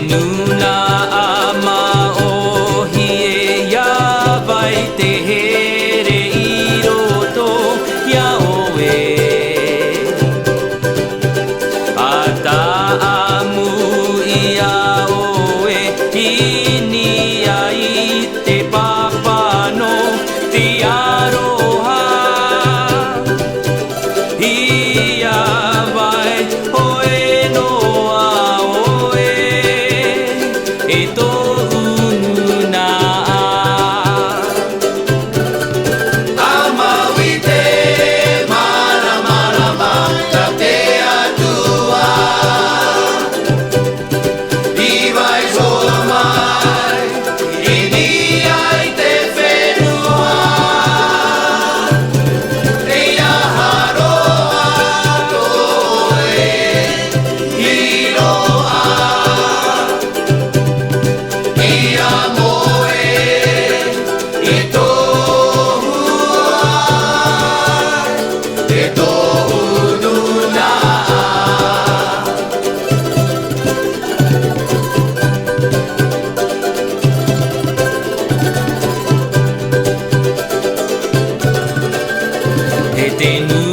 nuna a maohi e iawai te here I roto ia oe. A tāmu ia oe ini ai te papano te aroha. Ia vai oe noa oe e tō ununa. A maui te mana marama ka te atua. I vai soa mai, I ni ai te whenua. E aha roa toe, I roa. Ia moe, I tohua, te tohununa. E te nuna